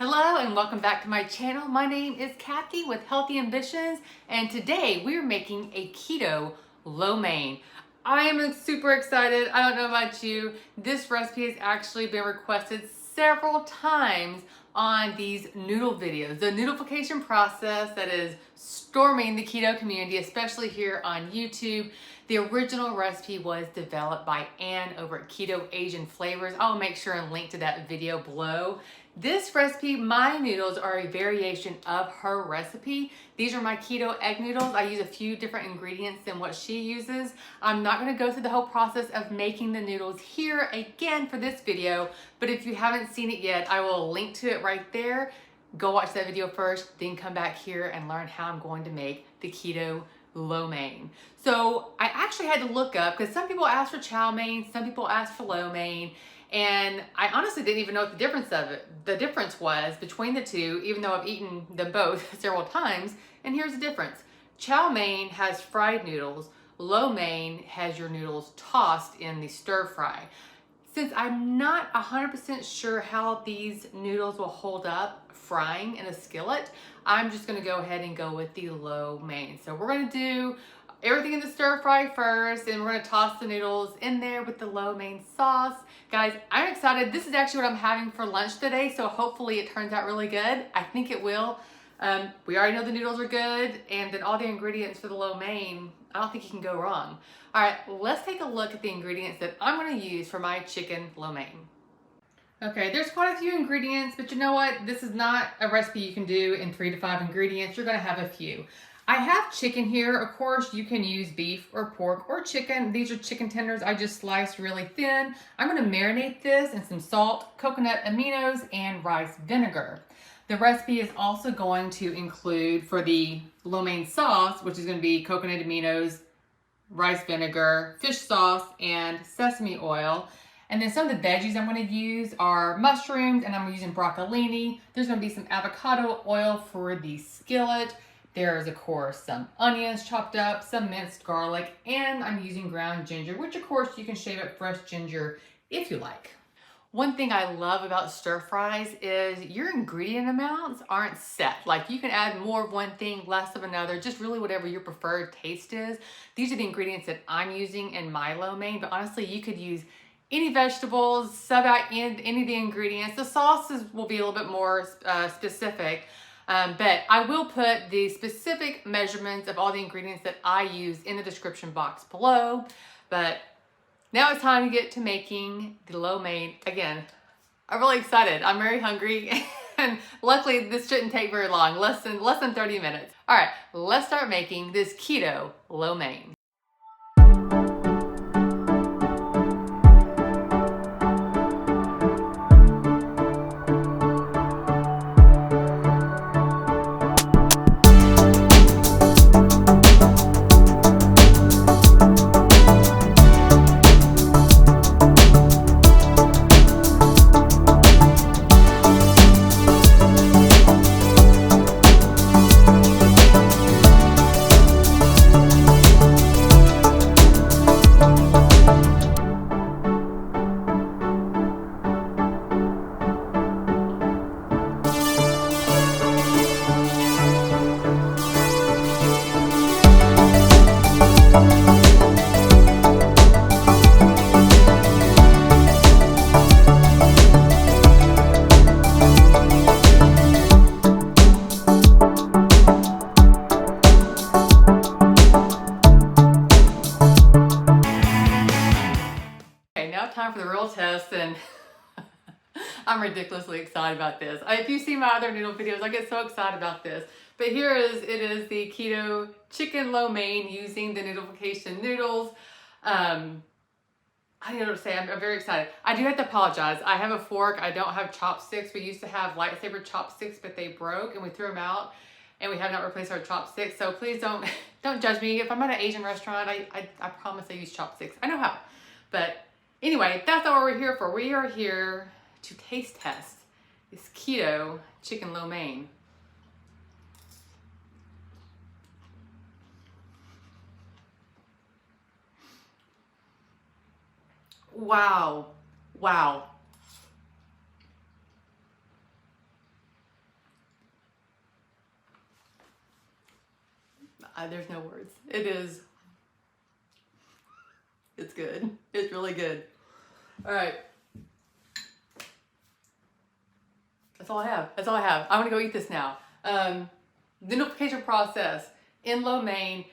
Hello and welcome back to my channel. My name is Kathy with Healthy Ambitions, and today we're making a keto lo mein. I am super excited. I don't know about you. This recipe has actually been requested several times on these noodle videos. The noodlefication process that is storming the keto community, especially here on YouTube. The original recipe was developed by Anne over at Keto Asian Flavors. I'll make sure and link to that video below. This recipe, my noodles are a variation of her recipe. These are my keto egg noodles. I use a few different ingredients than what she uses. I'm not gonna go through the whole process of making the noodles here again for this video, but if you haven't seen it yet, I will link to it right there. Go watch that video first, then come back here and learn how I'm going to make the keto lo mein. So I actually had to look up, because some people ask for chow mein, some people ask for lo mein, and I honestly didn't even know what the difference was between the two, even though I've eaten them both several times. And here's the difference. Chow mein has fried noodles. Lo mein has your noodles tossed in the stir fry. Since I'm not 100% sure how these noodles will hold up frying in a skillet, I'm just gonna go ahead and go with the lo mein. So we're gonna do everything in the stir fry first, and we're gonna toss the noodles in there with the lo mein sauce. Guys, I'm excited. This is actually what I'm having for lunch today, so hopefully it turns out really good. I think it will. We already know the noodles are good, and then all the ingredients for the lo mein, I don't think you can go wrong. All right, let's take a look at the ingredients that I'm gonna use for my chicken lo mein. Okay, there's quite a few ingredients, but you know what? This is not a recipe you can do in 3 to 5 ingredients. You're gonna have a few. I have chicken here. Of course, you can use beef or pork or chicken. These are chicken tenders I just sliced really thin. I'm gonna marinate this in some salt, coconut aminos, and rice vinegar. The recipe is also going to include, for the lo mein sauce, which is gonna be coconut aminos, rice vinegar, fish sauce, and sesame oil. And then some of the veggies I'm going to use are mushrooms, and I'm using broccolini. There's going to be some avocado oil for the skillet. There's, of course, some onions chopped up, some minced garlic, and I'm using ground ginger, which, of course, you can shave up fresh ginger if you like. One thing I love about stir fries is your ingredient amounts aren't set. Like, you can add more of one thing, less of another, just really whatever your preferred taste is. These are the ingredients that I'm using in my lo mein, but honestly, you could use any vegetables, sub out any of the ingredients. The sauces will be a little bit more specific, but I will put the specific measurements of all the ingredients that I use in the description box below. But now it's time to get to making the lo mein. Again, I'm really excited. I'm very hungry, and luckily this shouldn't take very long, less than 30 minutes. All right, let's start making this keto lo mein. Time for the real test, and I'm ridiculously excited about this. If you see my other noodle videos, I get so excited about this. But it is the keto chicken lo mein using the noodlefication noodles. I don't know what to say. I'm very excited. I do have to apologize. I have a fork. I don't have chopsticks. We used to have lightsaber chopsticks, but they broke and we threw them out, and we have not replaced our chopsticks. So please don't judge me. If I'm at an Asian restaurant, I promise I use chopsticks. I know how. But anyway, that's not what we're here for. We are here to taste test this keto chicken lo mein. Wow. Wow. There's no words. It's good. It's really good. All right. That's all I have. That's all I have. I'm gonna go eat this now. The noodleification process in lo mein,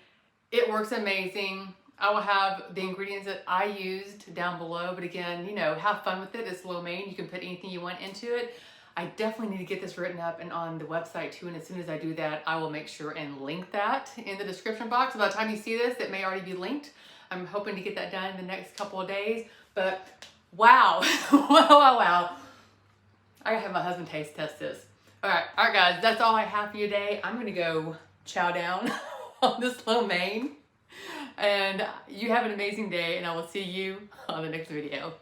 it works amazing. I will have the ingredients that I used down below, but again, you know, have fun with it. It's lo mein. You can put anything you want into it. I definitely need to get this written up and on the website too, and as soon as I do that, I will make sure and link that in the description box. By the time you see this, it may already be linked. I'm hoping to get that done in the next couple of days, but wow, wow. I gotta have my husband taste test this. All right, guys, that's all I have for you today. I'm gonna go chow down on this lo mein, and you have an amazing day, and I will see you on the next video.